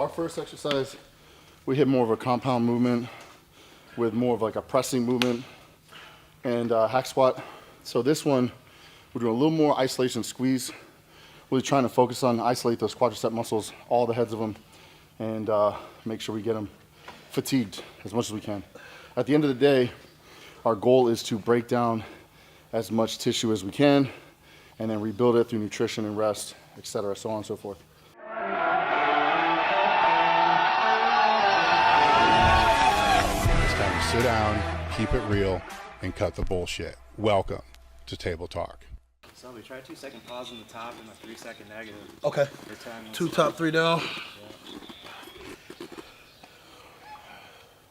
our first exercise, we hit more of a compound movement with more of like a pressing movement and hack squat. So this one, we're doing a little more isolation squeeze, really trying to focus on isolate those quadricep muscles, all the heads of them, and make sure we get them fatigued as much as we can. At the end of the day, our goal is to break down as much tissue as we can and then rebuild it through nutrition and rest, etc., so on and so forth. It's time to sit down, keep it real, and cut the bullshit. Welcome to Table Talk. So we try 2 second pause on the top and a 3 second negative. Okay. 2 top, 3 down. Yeah.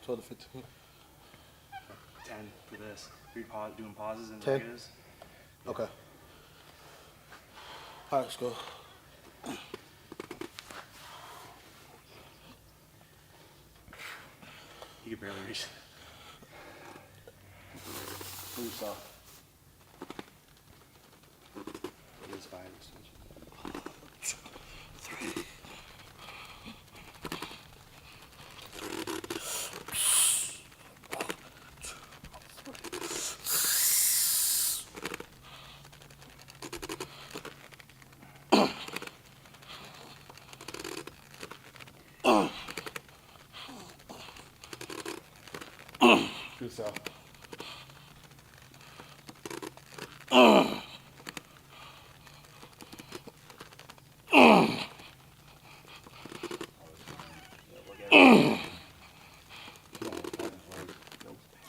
12 to 15. 10 for this. Doing pauses and 10. negatives. Okay. All right, let's go. You can barely reach. Move soft. It is 5 extension. 3. Good stuff.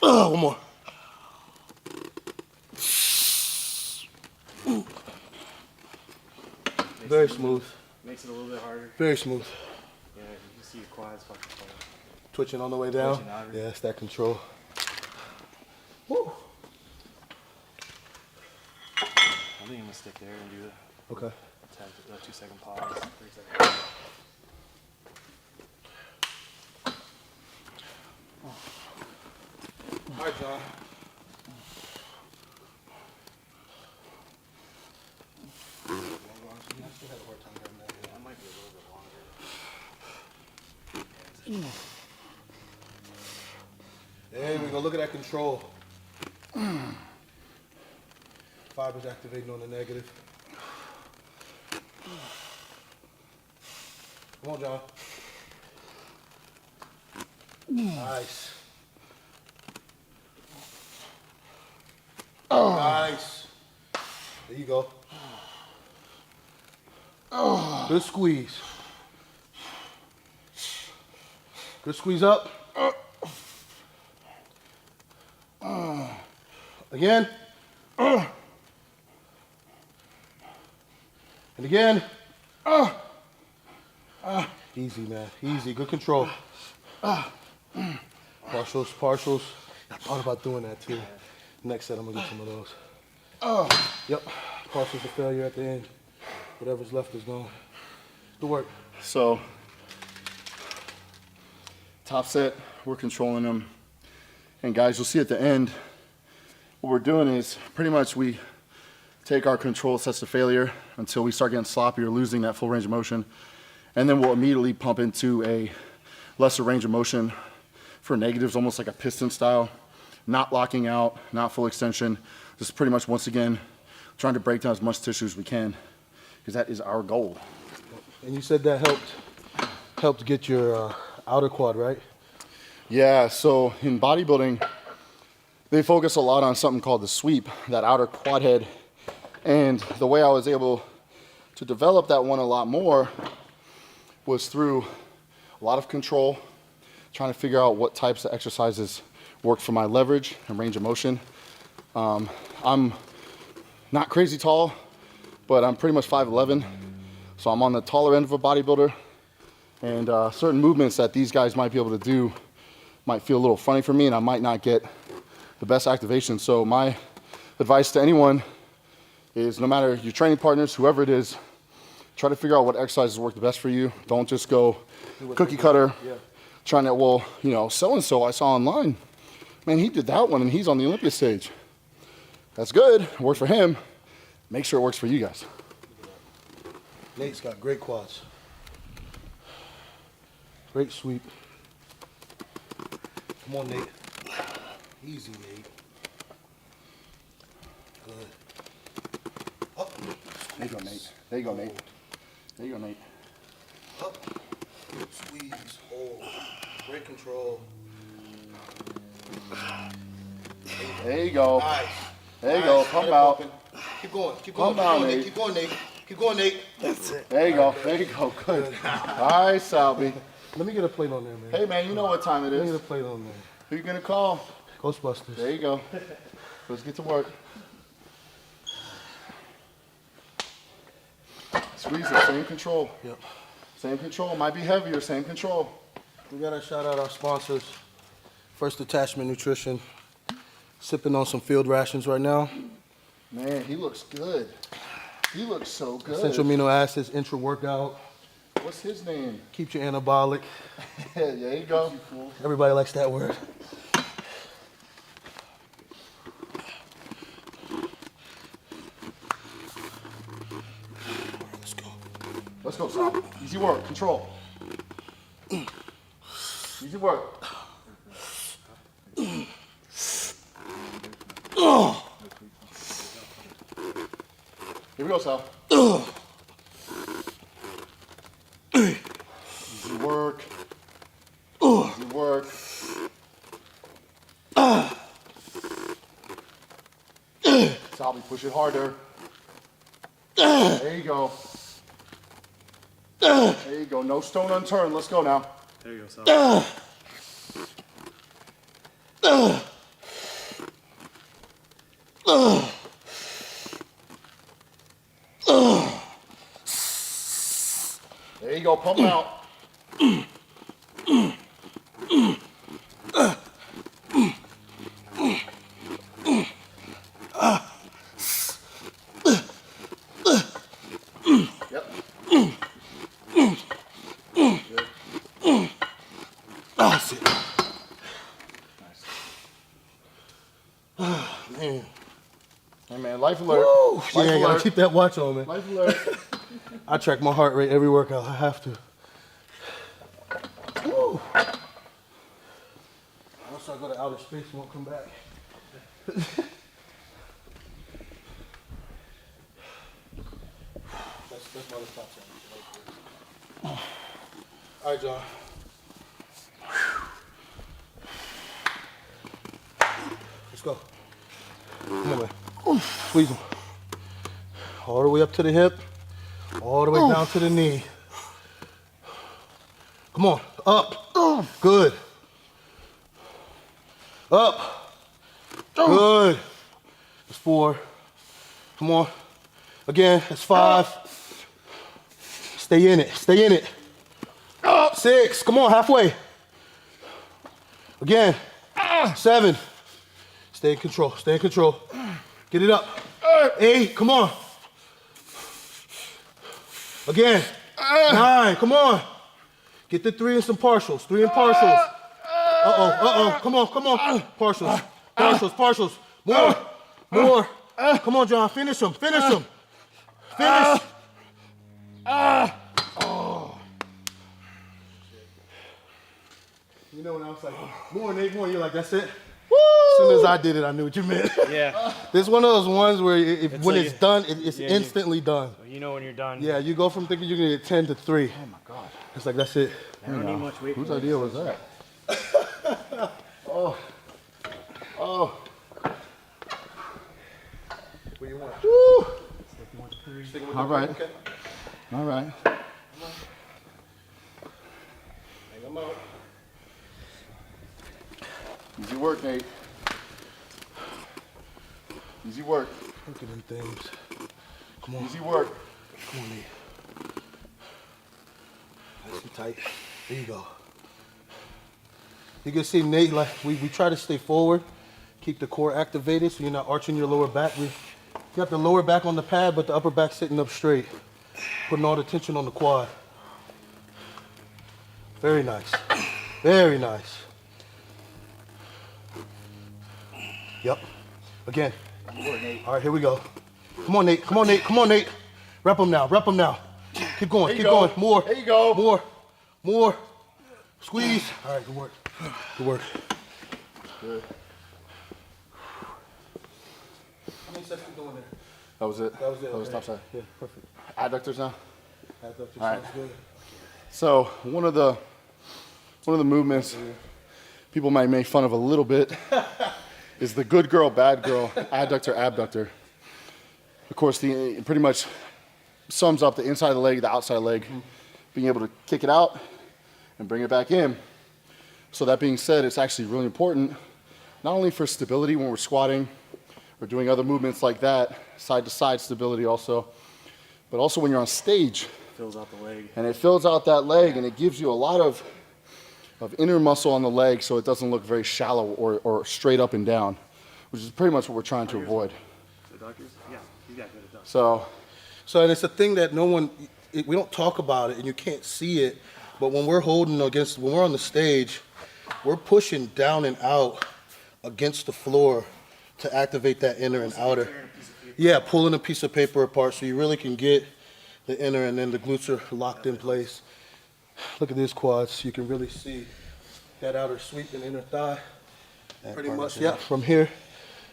One more. Very smooth. Makes it a little bit harder. Very smooth. Yeah, you can see your quads fucking falling. Twitching on the way down. Twitching out. Yeah, it's that control. Woo. I think I'm gonna stick there and do the Okay. 2 second pause, 3 second. All right, John. That might be a little bit longer. There we go. Look at that control. Fibers activating on the negative. Come on, John. Nice. Nice. There you go. Good squeeze. Good squeeze up. Again. And again. Easy, man. Easy. Good control. Partials, partials. I thought about doing that too. Next set, I'm going to get some of those. Yep. Partials to failure at the end. Whatever's left is gone. Good work. So, top set, we're controlling them. And guys, you'll see at the end, what we're doing is pretty much we take our control sets to failure until we start getting sloppy or losing that full range of motion. And then we'll immediately pump into a lesser range of motion for negatives, almost like a piston style. Not locking out, not full extension. Just pretty much, once again, trying to break down as much tissue as we can, because that is our goal. And you said that helped get your outer quad, right? Yeah, so in bodybuilding, they focus a lot on something called the sweep, that outer quad head. And the way I was able to develop that one a lot more was through a lot of control, trying to figure out what types of exercises worked for my leverage and range of motion. I'm not crazy tall, but I'm pretty much 5'11", so I'm on the taller end of a bodybuilder. And certain movements that these guys might be able to do might feel a little funny for me, and I might not get the best activation. So my advice to anyone is, no matter your training partners, whoever it is, try to figure out what exercises work the best for you. Don't just go cookie cutter, trying to, well, you know, so-and-so I saw online, man, he did that one and he's on the Olympia stage. That's good, it worked for him. Make sure it works for you guys. Nate's got great quads. Great sweep. Come on, Nate. Easy, Nate. Good. Up. There you go, Nate. There you go, Nate. There you go, Nate. Up. Squeeze. Hold. Great control. There you go. Nice. There you go. Come out. Keep going. Keep going. Come on, Nate. Nate. Keep going, Nate. Keep going, Nate. That's it. There you go. There you go. Good. All right, Salby. Let me get a plate on there, man. Hey, man, you know what time it Let me is. get a plate on there. Who you gonna call? Ghostbusters. There you go. Let's get to work. Squeeze it. Same control. Yep. Same control. Might be heavier. Same control. We gotta shout out our sponsors. First Attachment Nutrition. Sipping on some field rations right now. Man, he looks good. He looks so good. Essential amino acids, intra-workout. What's his name? Keeps you anabolic. There you go. Everybody likes that word. Let's go. Let's go, Sal. Easy work. Control. Easy work. Here we go, Sal. Easy work. Easy work. Salby, push it harder. There you go. There you go. No stone unturned. Let's go now. There you go, Sal. There you go. Pump it out. Yep. That's it. Man. Hey, man. Life alert. Woo. Life Yeah, I gotta alert. keep that watch on, man. Life alert. I track my heart rate every workout. I have to. Woo. Once I go to outer space, I won't come back. That's my top challenge. All right, John. Let's go. Come on, man. Squeeze them. All the way up to the hip. All the way down to the knee. Come on, up. Good. Up. Good. That's 4. Come on. Again, that's 5. Stay in it. Stay in it. 6. Come on, halfway. Again. 7. Stay in control. Stay in control. Get it up. 8. Come on. Again. 9. Come on. Get the 3 and some partials. 3 and partials. Come on, come on. Partials. Partials, partials. More. More. Come on, John. Finish them. Finish them. Finish. You know when I was like, more, Nate, more, you're like, that's it? Woo! As soon as I did it, I knew what you meant. Yeah. This is one of those ones where when like it's done, it's yeah, instantly done. You know when you're done. Yeah, you go from thinking you're gonna get 10 to 3. Oh my God. It's like, that's it. I don't need much weight. Whose idea was that? Oh. What do you want? Woo. Sticking with All the- right. Okay. All right. Hang them out. Easy work, Nate. Easy work. Look at them things. Come on. Easy work. Come on, Nate. Nice and tight. There you go. You can see Nate, like we try to stay forward, keep the core activated so you're not arching your lower back. You got the lower back on the pad, but the upper back sitting up straight, putting all the tension on the quad. Very nice. Very nice. Yep. Again. All right, here we go. Come on, Nate. Come on, Nate. Come on, Nate. Rep them now. Rep them now. Keep going. There you Keep go. going. More. There you go. More. More. Squeeze. All right, good work. Good work. Good. How many sets we doing there? That was it. That was it. That was okay. top side. Yeah, perfect. Adductors now. Adduction All right. sounds good. So one of the movements people might make fun of a little bit is the good girl, bad girl, adductor, abductor. Of course, it pretty much sums up the inside of the leg, the outside leg, being able to kick it out and bring it back in. So that being said, it's actually really important, not only for stability when we're squatting or doing other movements like that, side to side stability also, but also when you're on stage. Fills out the leg. And it fills out that leg and it gives you a lot of inner muscle on the leg so it doesn't look very shallow or straight up and down, which is pretty much what we're trying to avoid. Adductors? Yeah, he's got good adductors. So And it's a thing that we don't talk about it and you can't see it, but when we're when we're on the stage, we're pushing down and out against the floor to activate that inner and outer. Yeah, pulling a piece of paper apart so you really can get the inner and then the glutes are locked in place. Look at these quads. You can really see that outer sweep and inner thigh. Pretty much, yeah, from here.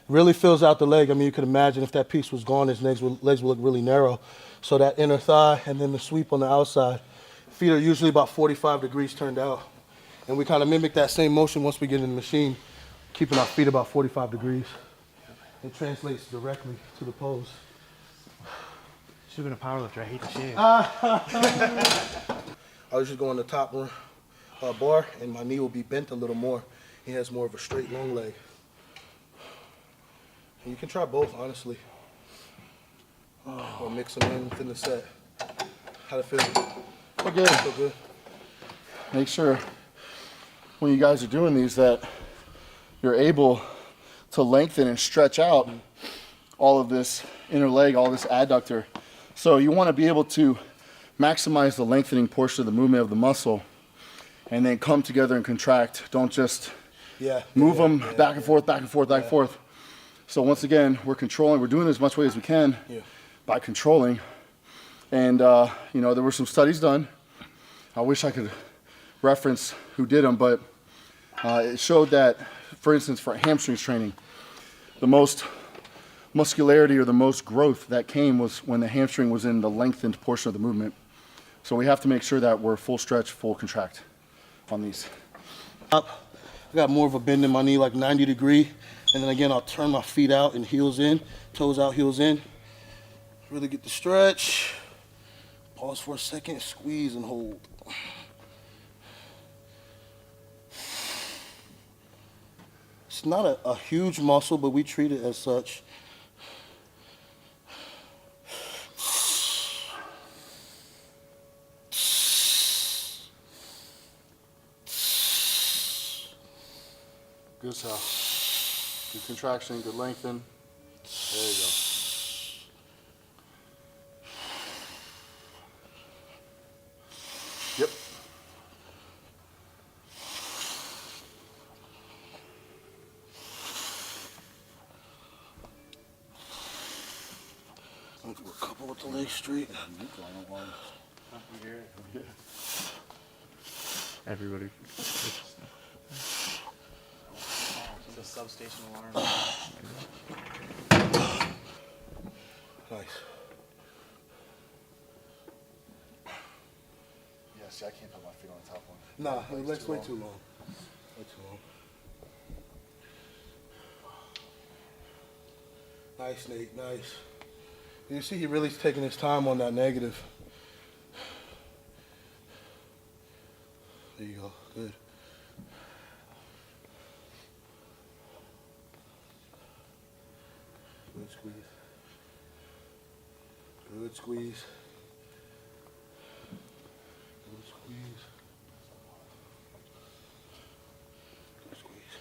Really fills out the leg. I mean, you could imagine if that piece was gone, his legs would look really narrow. So that inner thigh and then the sweep on the outside. Feet are usually about 45 degrees turned out. And we kind of mimic that same motion once we get in the machine, keeping our feet about 45 degrees. It translates directly to the pose. Should have been a powerlifter. I hate the shave. I was just going the top bar, and my knee will be bent a little more. He has more of a straight, long leg. And you can try both, honestly. Or mix them in within the set. How'd it feel? feel good. Feel good. Make sure when you guys are doing these that you're able to lengthen and stretch out all of this inner leg, all this adductor. So you want to be able to maximize the lengthening portion of the movement of the muscle and then come together and contract. Don't just move them back and forth, back and forth, back and forth. So once again, we're controlling, we're doing it as much weight as we can by controlling. And you know, there were some studies done. I wish I could reference who did them, but it showed that, for instance, for hamstrings training, the most muscularity or the most growth that came was when the hamstring was in the lengthened portion of the movement. So we have to make sure that we're full stretch, full contract on these. Up. I got more of a bend in my knee, like 90 degree. And then again, I'll turn my feet out and heels in, toes out, heels in. Really get the stretch. Pause for a second, squeeze and hold. It's not a huge muscle, but we treat it as such. Good stuff. Good contraction, good lengthen. There you go. Yep. I'll do a couple with the legs straight. Everybody. It's a substation alarm. Nice. Yeah, see, I can't put my feet on the top one. Nah, the legs way too long. Way too long. Nice, Nate, nice. You see, he really's taking his time on that negative. There you go, good. Good squeeze. Good squeeze. Good squeeze. Good squeeze.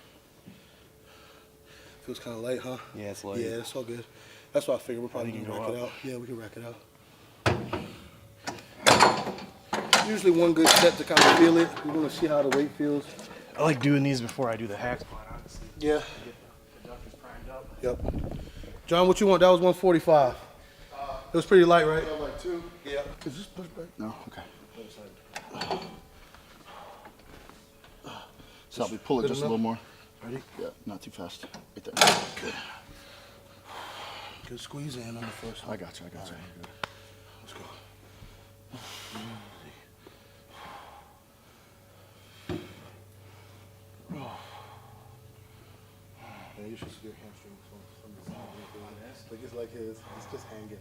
Feels kind of light, huh? Yeah, it's light. Yeah, it's all good. That's what I figured. We're probably I think gonna you rack can it go out. Yeah, we can rack it out. Usually one good set to kind of feel it. We want to see how the weight feels. I like doing these before I do the hack squat, honestly. Yeah. Get the adductors primed up. Yep. John, what you want? That was 145. It was pretty light, right? Like two. Yeah. Is this push back? No, okay. So we pull it Good just a enough? little more. Ready? Yeah, not too fast. Right there. Good. Good squeeze in on the first one. I got you. Good. Let's go. Man, you should see your hamstrings from the side. Like it's like his. It's just hanging.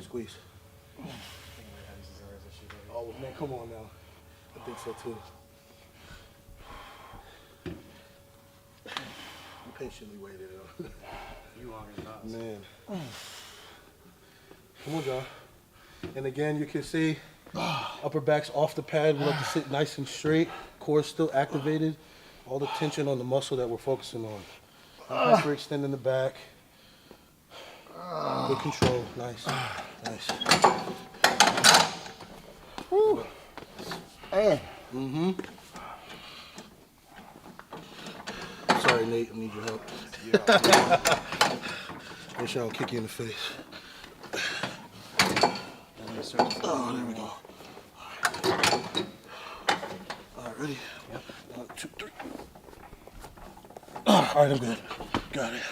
Squeeze. Oh man, come on now. I think so too. You patiently waited. You longer than us. Man. Come on, John. And again, you can see upper back's off the pad. We like to sit nice and straight. Core still activated. All the tension on the muscle that we're focusing on. Not hyperextending the back. Good control. Nice. Nice. Woo. And Sorry, Nate. I need your help. Make sure I don't kick you in the face. Oh, there we go. All right, ready? Yep. 1, 2, 3. All right, I'm good. Got it.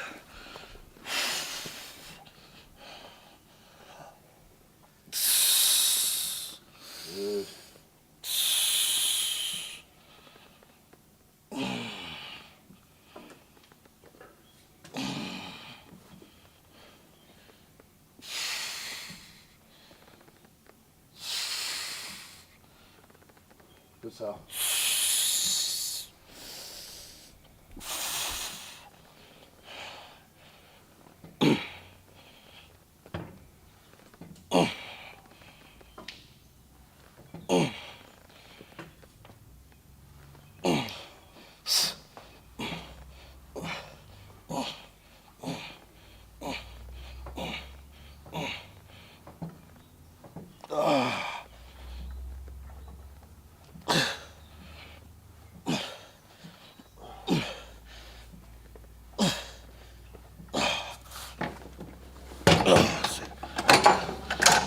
Good. good Sal.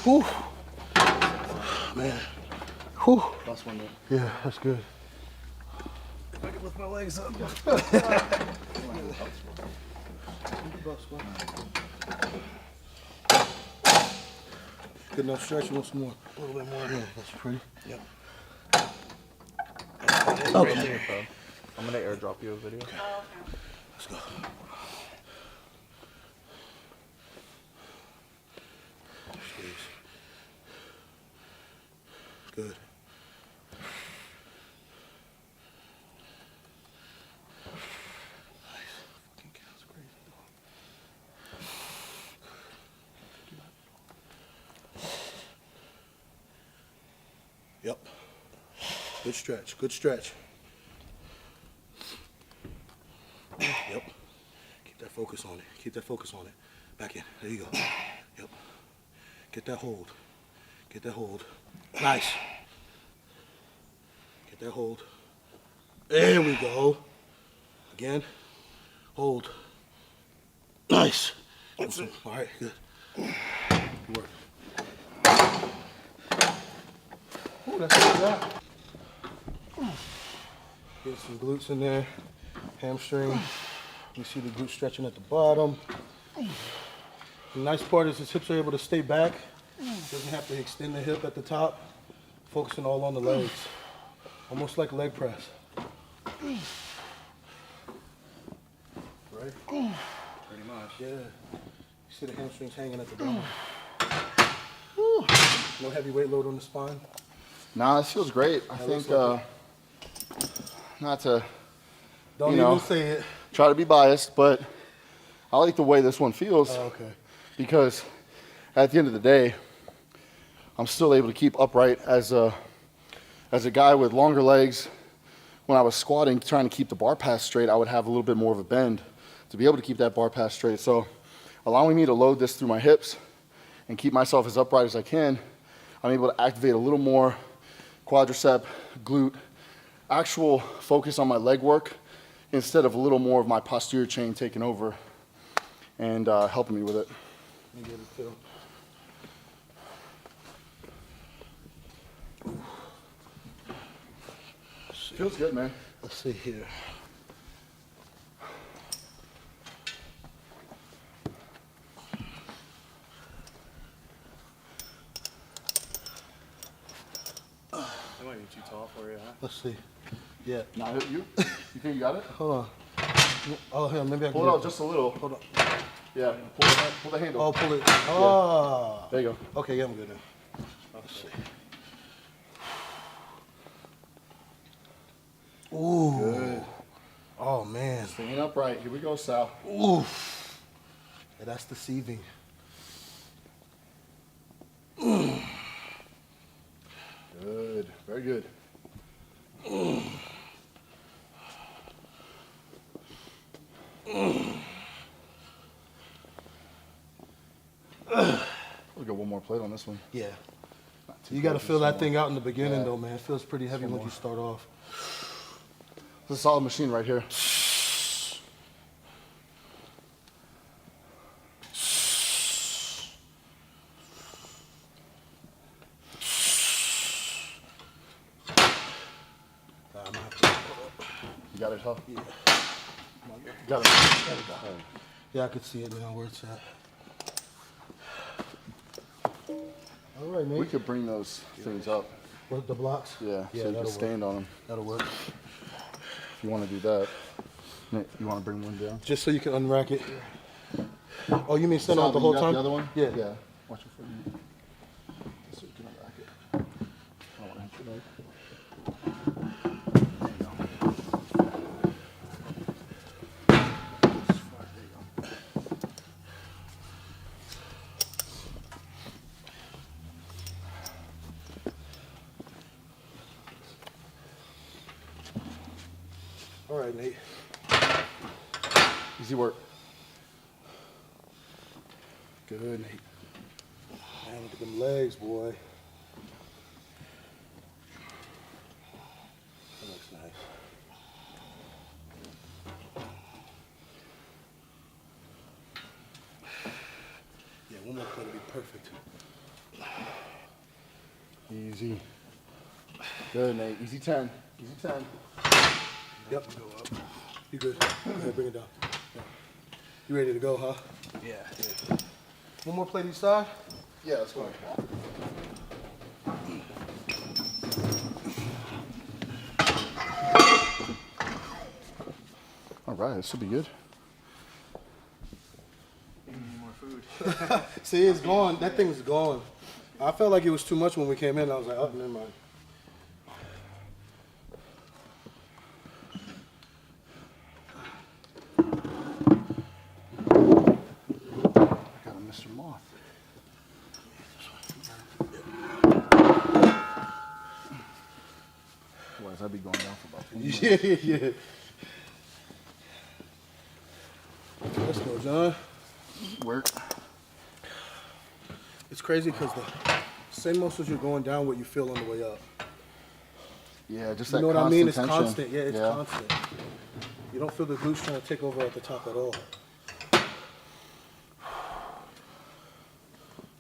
Whew. Man. Whew. Last one there. Yeah, that's good. If I can lift my legs up. Good enough stretch. You want some more? A little bit more. Yeah, that's pretty. Yep. Okay. I'm gonna airdrop you a video. Let's go. Squeeze. Good. Nice. Fucking cows crazy. Yep. Good stretch. Good stretch. Yep. Keep that focus on it. Keep that focus on it. Back in. There you go. Yep. Get that hold. Get that hold. Nice. Get that hold. There we go. Again. Hold. Nice. Awesome. All right, good. Good work. Ooh, that's good job. Get some glutes in there. Hamstring. You see the glute stretching at the bottom. The nice part is his hips are able to stay back. Doesn't have to extend the hip at the top. Focusing all on the legs. Almost like leg press. Right? Pretty much. Yeah. You see the hamstrings hanging at the bottom. No heavy weight load on the spine. Nah, this feels great. I think, not to Don't You know. even say it. try to be biased, but I like the way this one feels Oh, okay. because at the end of the day, I'm still able to keep upright as a guy with longer legs. When I was squatting, trying to keep the bar pass straight, I would have a little bit more of a bend to be able to keep that bar pass straight. So allowing me to load this through my hips and keep myself as upright as I can, I'm able to activate a little more quadricep, glute, actual focus on my leg work instead of a little more of my posterior chain taking over and helping me with it. Let me get it too. feels good, man. Let's see here. That might be too tall for you, huh? Let's see. Yeah. Nah, you think you got it? Hold on. Oh, here, maybe I can Pull it out just a little. Hold on. Yeah, pull the handle. Oh, pull it. Oh. There you go. Okay, yeah, I'm good now. Let's see. Ooh. Good. Oh, man. Staying upright. Here we go, Sal. Ooh. Yeah, that's deceiving. Good. Very good. We'll go one more plate on this one. Yeah. Not too You got to close, feel just that one thing more. out in the beginning, Yeah. though, man. It feels pretty heavy one once more. you start off. It's a solid machine right here. I'm gonna have to pull up. You got it, huh? Yeah. You got it. Yeah, I could see it now where it's at. All right, We mate. could bring those things up. What, the blocks? Yeah, so you that'll can stand on them work. That'll work. if you want to do that. Nick, you want to bring one down? Just so you can unrack it. Oh, you mean stand on it the You whole got time? The other one? Yeah. Yeah. Watch it for you. So you can unrack it. I don't want to hit your leg. All right, Nate. Easy work. Good, Nate. Man, look at them legs, boy. That looks nice. Yeah, one more play to be perfect. Easy. Good, Nate. Easy 10. Easy 10. Yep. Go up. You good? Okay, bring it down. Yeah. You ready to go, huh? Yeah. One more play to each side? Yeah, let's go. All right, this should be good. You need more food. See, it's gone. That thing's gone. I felt like it was too much when we came in. I was like, oh, never mind. I got a Mr. Moth. Otherwise, I'd be going down for about 2 minutes. Yeah. Let's go, John. Work. It's crazy because the same muscles you're going down what you feel on the way up. Yeah, just You that know what I constant mean? It's tension. constant. Yeah, it's constant. You don't feel the glutes trying to take over at the top at all.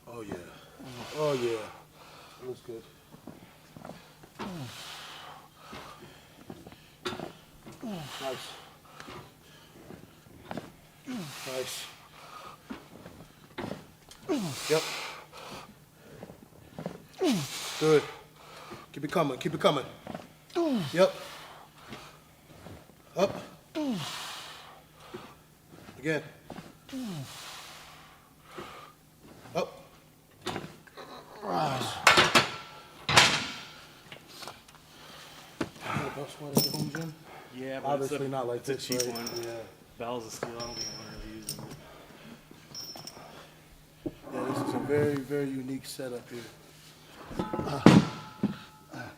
Oh, yeah. Oh, yeah. That looks good. Nice. Nice. Yep. Good. Keep it coming. Keep it coming. Yep. Up. Again. Up. Rise. About squat at the home gym? Yeah, but Obviously it's a, not like it's a this, cheap right? one. Yeah. Bell's a steal. I don't think I'm really using it. Yeah, this is a very, very unique setup here.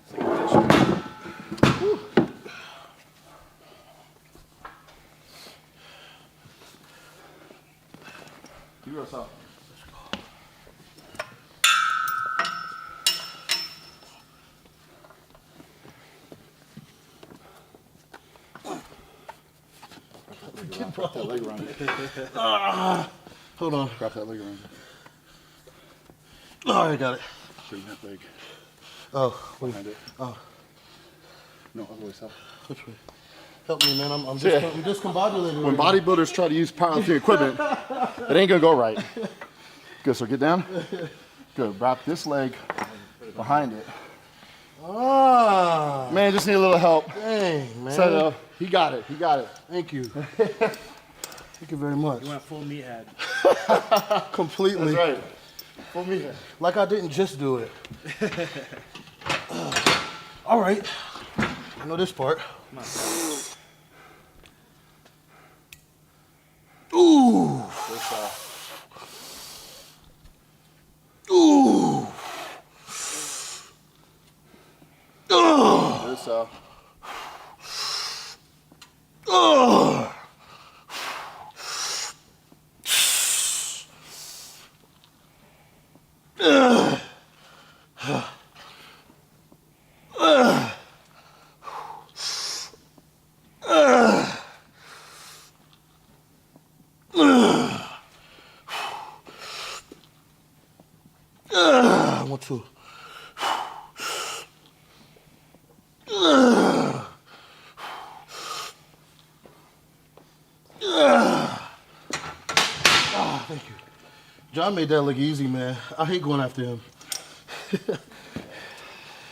It's like a fish. You us up. Wrap that leg around you. Hold on. Wrap that leg around you. Oh, I got it. Bring that leg Oh, wait. behind it. Oh. No, other way, Sal. Which way? Help me, man. I'm Yeah. discombobulated. When bodybuilders try to use powerlifting equipment, it ain't gonna go right. Good, so get down. Good, wrap this leg behind it. Ah, Man, just need a little help. dang, man. So, he got it, he got it. Thank you. Thank you very much. You want full meathead. Completely. That's right. For me. Like I didn't just do it. All right. I know this part. Come on. Ooh. Ooh. Good, Sal. I want to. Thank you. John made that look easy, man. I hate going after him.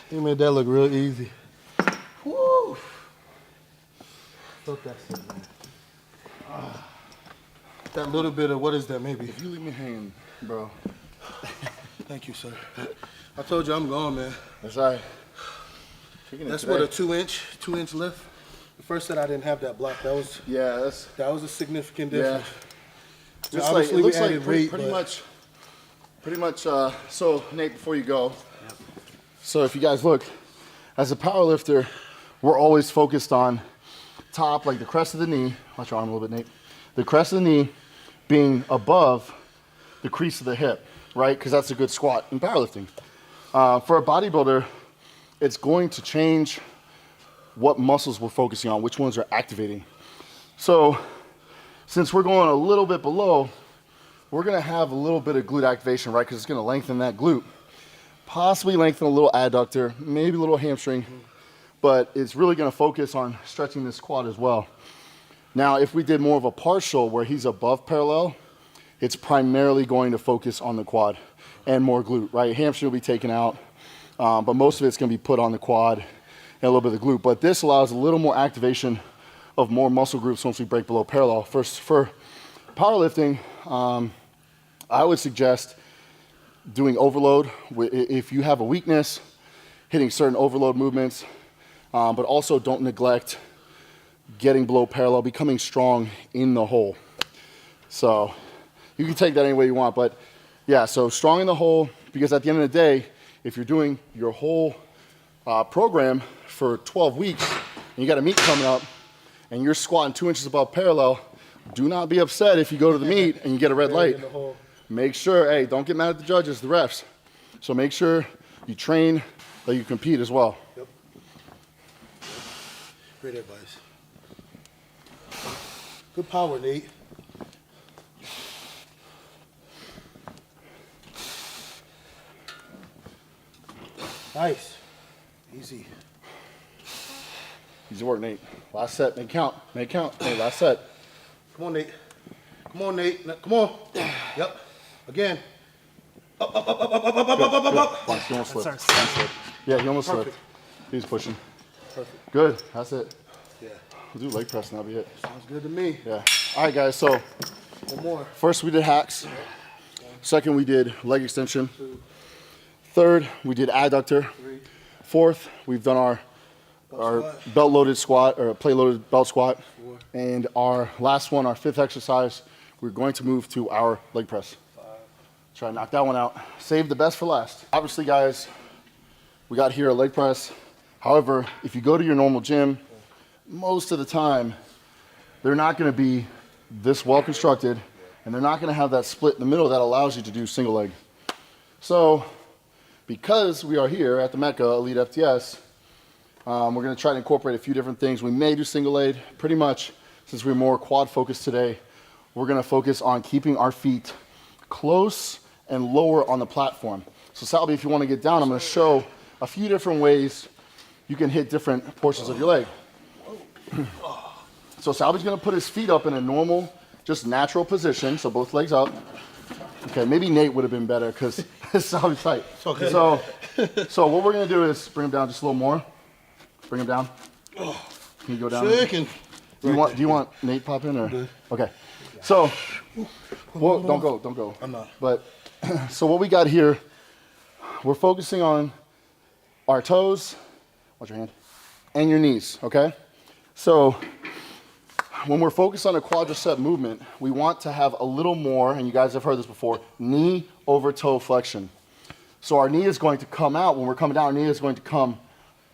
He made that look real easy. Woo! Look, that's it, man. That little bit of, what is that, maybe? If you leave me hanging, bro. Thank you, sir. I told you I'm gone, man. That's all right. That's what, a 2-inch lift? The first set I didn't have that block. That was a significant difference. Just Obviously, it looks we like added pretty weight, much. So Nate, before you go, so if you guys look, as a power lifter, we're always focused on top, like the crest of the knee. Watch your arm a little bit, Nate. The crest of the knee being above the crease of the hip, right? Because that's a good squat in powerlifting. For a bodybuilder, it's going to change what muscles we're focusing on, which ones are activating. So since we're going a little bit below, we're gonna have a little bit of glute activation, right? Because it's gonna lengthen that glute. Possibly lengthen a little adductor, maybe a little hamstring, but it's really gonna focus on stretching this quad as well. Now, if we did more of a partial where he's above parallel, it's primarily going to focus on the quad and more glute, right? Hamstring will be taken out, but most of it's gonna be put on the quad and a little bit of the glute. But this allows a little more activation of more muscle groups once we break below parallel. First, for powerlifting, I would suggest doing overload. If you have a weakness, hitting certain overload movements, but also don't neglect getting below parallel, becoming strong in the hole. So you can take that any way you want, but yeah, so strong in the hole, because at the end of the day, if you're doing your whole program for 12 weeks, and you got a meet coming up, and you're squatting 2 inches above parallel, do not be upset if you go to the meet and you get a red light. Make sure, hey, don't get mad at the judges, the refs. So make sure you train that you compete as well. Yep. Great advice. Good power, Nate. Nice. Easy. Easy work, Nate. Last set, make count. Make count. Hey, last set. Come on, Nate. Come on, Nate. Come on. Yep. Again. Up. Watch, he almost slipped. That's Almost slipped. Yeah, he almost slipped. He's pushing. Perfect. Good, that's it. Yeah. We'll do leg press and that'll be it. Sounds good to me. Yeah. All right, guys, so One more. first we did hacks. Second, we did leg extension. Third, we did adductor. Fourth, we've done our belt loaded squat or plate loaded belt squat. And our last one, our fifth exercise, we're going to move to our leg press. Try to knock that one out. Save the best for last. Obviously, guys, we got here a leg press. However, if you go to your normal gym, most of the time, they're not gonna be this well constructed, and they're not gonna have that split in the middle that allows you to do single leg. So, because we are here at the Mecca, Elite FTS, we're gonna try to incorporate a few different things. We may do single leg, pretty much, since we're more quad focused today, we're gonna focus on keeping our feet close and lower on the platform. So Salby, if you wanna get down, I'm gonna show a few different ways you can hit different portions of your leg. So Salvy's gonna put his feet up in a normal, just natural position. So both legs up. Okay, maybe Nate would have been better because Salvy's tight. Okay. So what we're gonna do is bring him down just a little more. Bring him down. Can you go down? Shaking. Do you want Nate pop in or? Okay. So, well, don't go. I'm not. But so what we got here, we're focusing on our toes. Watch your hand. And your knees. Okay. So when we're focused on a quadricep movement, we want to have a little more, and you guys have heard this before, knee over toe flexion. So our knee is going to come out, when we're coming down, our knee is going to come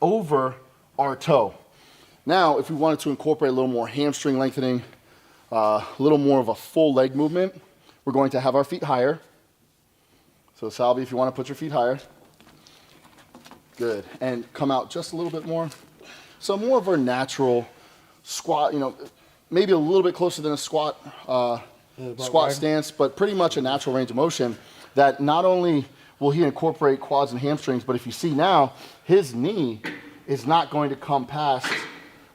over our toe. Now, if we wanted to incorporate a little more hamstring lengthening, a little more of a full leg movement, we're going to have our feet higher. So Salvi, if you want to put your feet higher. Good. And come out just a little bit more. So more of our natural squat, you know, maybe a little bit closer than a squat stance, but pretty much a natural range of motion that not only will he incorporate quads and hamstrings, but if you see now, his knee is not going to come past,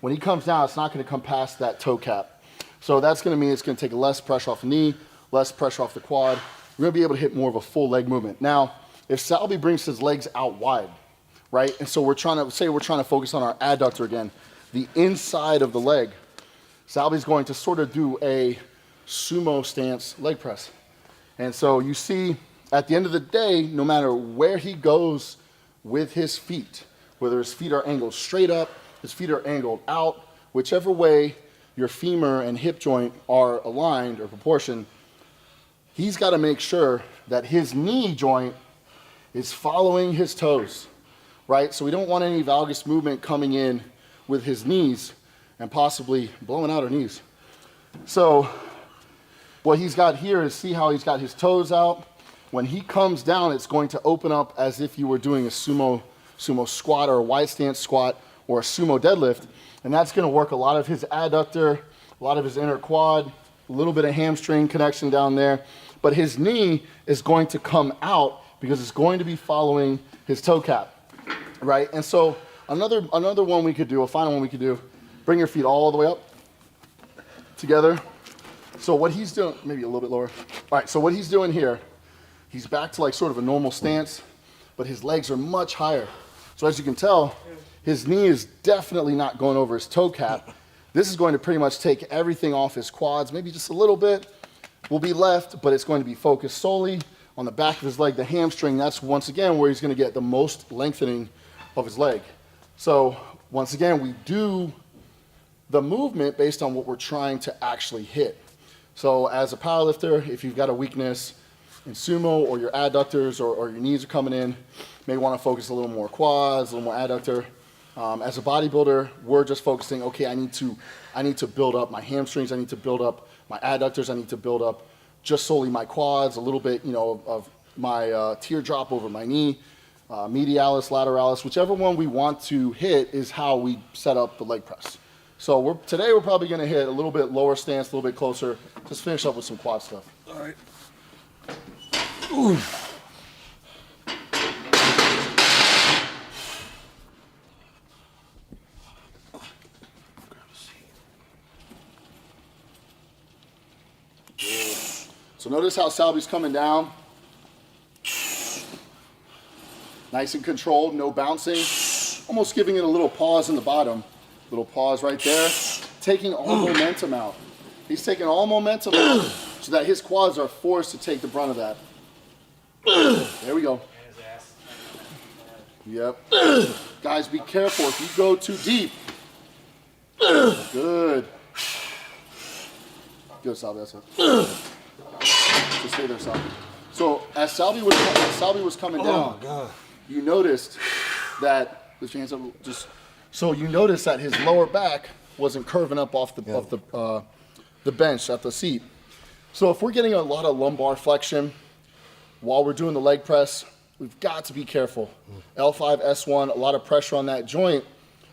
when he comes down, it's not going to come past that toe cap. So that's going to mean it's going to take less pressure off the knee, less pressure off the quad. We're going to be able to hit more of a full leg movement. Now, if Salvi brings his legs out wide, right, and so we're trying to focus on our adductor again, the inside of the leg, Salvi's going to sort of do a sumo stance leg press. And so you see, at the end of the day, no matter where he goes with his feet, whether his feet are angled straight up, his feet are angled out, whichever way your femur and hip joint are aligned or proportioned, he's got to make sure that his knee joint is following his toes, right? So we don't want any valgus movement coming in with his knees and possibly blowing out our knees. So what he's got here is, see how he's got his toes out? When he comes down, it's going to open up as if you were doing a sumo squat or a wide stance squat or a sumo deadlift. And that's going to work a lot of his adductor, a lot of his inner quad, a little bit of hamstring connection down there. But his knee is going to come out because it's going to be following his toe cap, right? And so another one we could do, a final one we could do, bring your feet all the way up together. So what he's doing, maybe a little bit lower. All right, so what he's doing here, he's back to like sort of a normal stance, but his legs are much higher. So as you can tell, his knee is definitely not going over his toe cap. This is going to pretty much take everything off his quads, maybe just a little bit will be left, but it's going to be focused solely on the back of his leg, the hamstring. That's once again where he's going to get the most lengthening of his leg. So once again, we do the movement based on what we're trying to actually hit. So as a powerlifter, if you've got a weakness in sumo or your adductors or your knees are coming in, may want to focus a little more quads, a little more adductor. As a bodybuilder, we're just focusing, okay, I need to build up my hamstrings, I need to build up my adductors, I need to build up just solely my quads, a little bit, you know, of my teardrop over my knee, medialis, lateralis, whichever one we want to hit is how we set up the leg press. So today we're probably going to hit a little bit lower stance, a little bit closer, just finish up with some quad stuff. All right. Ooh. So notice how Salvy's coming down. Nice and controlled, no bouncing. Almost giving it a little pause in the bottom. Little pause right there. Taking all momentum out. He's taking all momentum out so that his quads are forced to take the brunt of that. There we go. Yep. Guys, be careful. If you go too deep. Good. Good, Salvi. That's it. Just stay there, Salvi. So as Salvi was coming down, you noticed that, lift your hands up, you noticed that his lower back wasn't curving up off the bench at the seat. So if we're getting a lot of lumbar flexion while we're doing the leg press, we've got to be careful. L5, S1, a lot of pressure on that joint,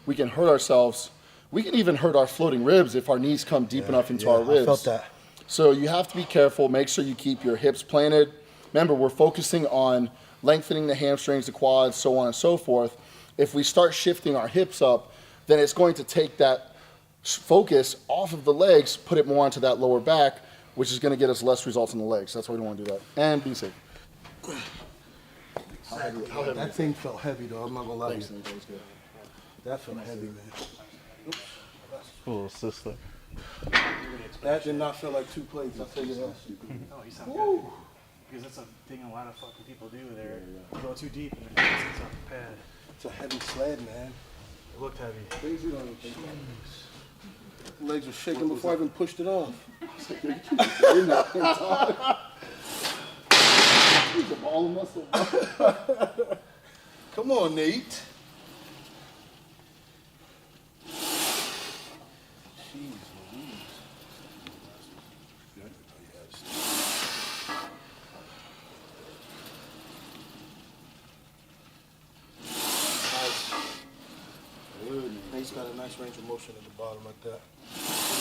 we can hurt ourselves. We can even hurt our floating ribs if our knees come deep enough into our ribs. I felt that. So you have to be careful. Make sure you keep your hips planted. Remember, we're focusing on lengthening the hamstrings, the quads, so on and so forth. If we start shifting our hips up, then it's going to take that focus off of the legs, put it more onto that lower back, which is going to get us less results in the legs. That's why we don't want to do that. And be safe. That thing felt heavy though, I'm not gonna lie to you. Thanks, Nate. That was good. That felt heavy, man. A little sister. That did not feel like 2 plates, I'll tell you that. No, you sound good. Because that's a thing a lot of fucking people do. They're go too deep and then it sits off the pad. It's a heavy sled, man. It looked heavy. Things you don't even think about. Legs were shaking before I even pushed it off. All the muscle. Come on, Nate. Nate's got a nice range of motion at the bottom like that.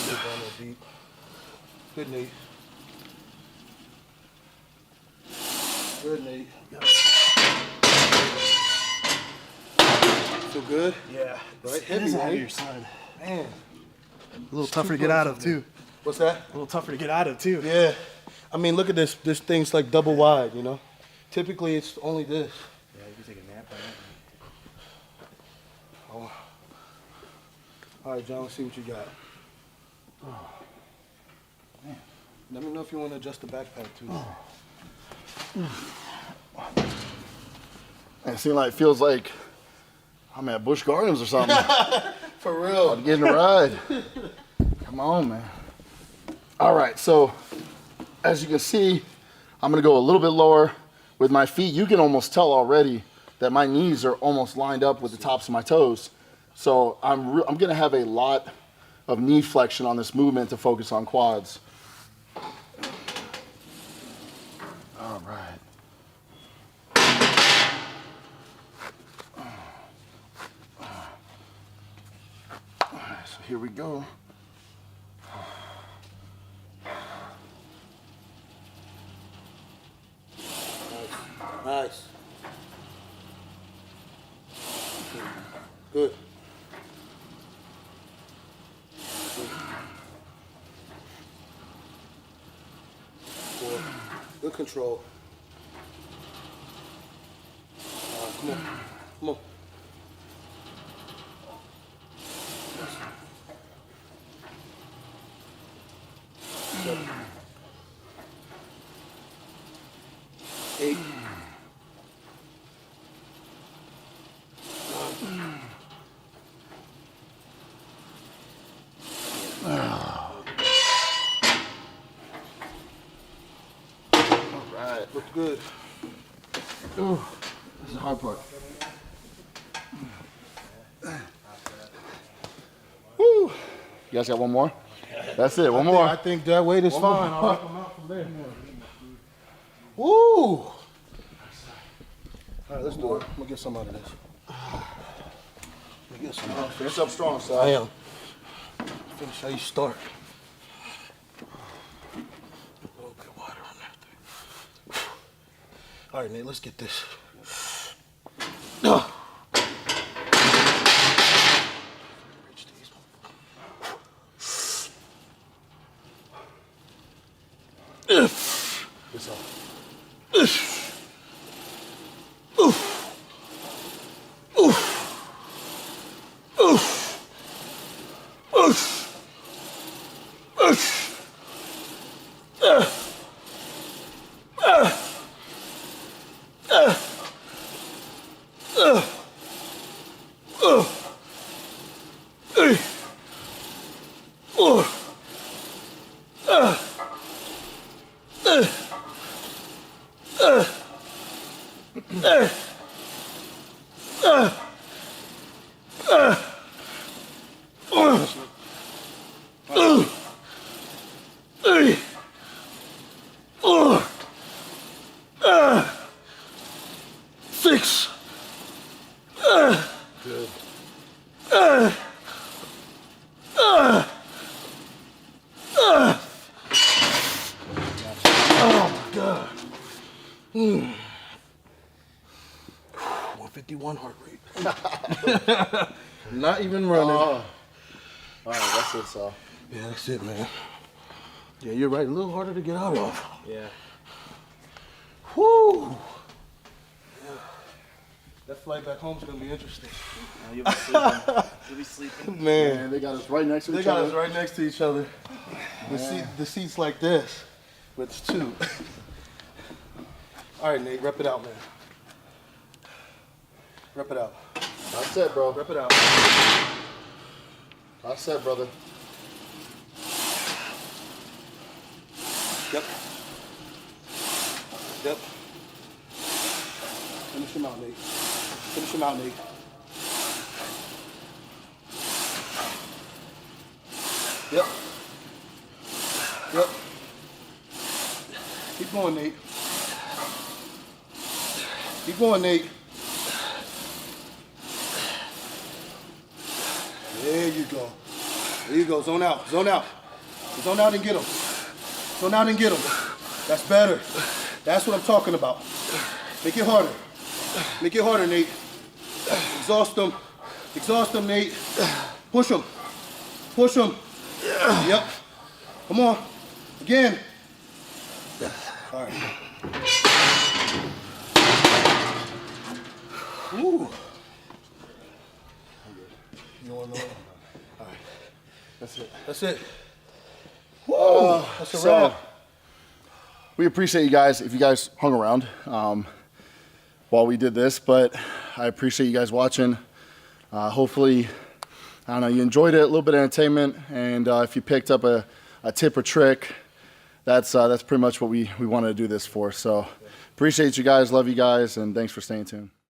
Get down there deep. Good, Nate. Good, Nate. Feel good? Yeah. Right? It Heavy, is a right? heavier sled. Man. A little tougher to get out of too. What's that? A little tougher to get out of too. Yeah. I mean, look at this. This thing's like double wide, you know? Typically, it's only this. Yeah, you can take a nap on it. Oh. All right, John, let's see what you got. Oh. Man. Let me know if you want to adjust the backpack, too. It seems like, feels like I'm at Busch Gardens or something. For real. I'm getting a ride. Come on, man. All right, so as you can see, I'm gonna go a little bit lower with my feet. You can almost tell already that my knees are almost lined up with the tops of my toes. So I'm gonna have a lot of knee flexion on this movement to focus on quads. All right. So here we go. Nice. Good. Good control. Come on. Come on. Seven. 8. 9. All right. Looks good. Ooh, this is the hard part. Woo! You guys got one more? That's it, one more. I think that weight is fine. I'll help him out from there. Woo! All right, let's do it. I'm gonna get some out of this. Let me get some out. Finish up strong, I side. am. Finish how you start. A little bit of water on there. All right, Nate, let's get this. Reach these. This up. Six. Good. Oh my God. 151 hard. heart rate. Not even running. All right, that's it, so. Yeah, that's it, man. Yeah, you're right. A little harder to get out of. Yeah. Whoo! Yeah. That flight back home is gonna be interesting. You'll be sleeping. You'll be sleeping. Man, And they got us right next to they each got other. us right next to each other. The seat's like this, but it's two. All right, Nate, rep it out, man. Rep it out. That's it, bro. Rep it out. That's it, brother. Yep. Yep. Finish him out, Nate. Finish him out, Nate. Yep. Yep. Keep going, Nate. Keep going, Nate. There you go. There you go. Zone out. Zone out. Zone out and get him. Zone out and get him. That's better. That's what I'm talking about. Make it harder. Make it harder, Nate. Exhaust them. Exhaust them, Nate. Push them. Push them. Yep. Come on. Again. All right. Ooh. You want to know? All right. That's it. That's it. Whoa. That's a So, wrap. we appreciate you guys, if you guys hung around while we did this, but I appreciate you guys watching. Hopefully, I don't know, you enjoyed it, a little bit of entertainment, and if you picked up a tip or trick, that's pretty much what we wanted to do this for. So, appreciate you guys, love you guys, and thanks for staying tuned.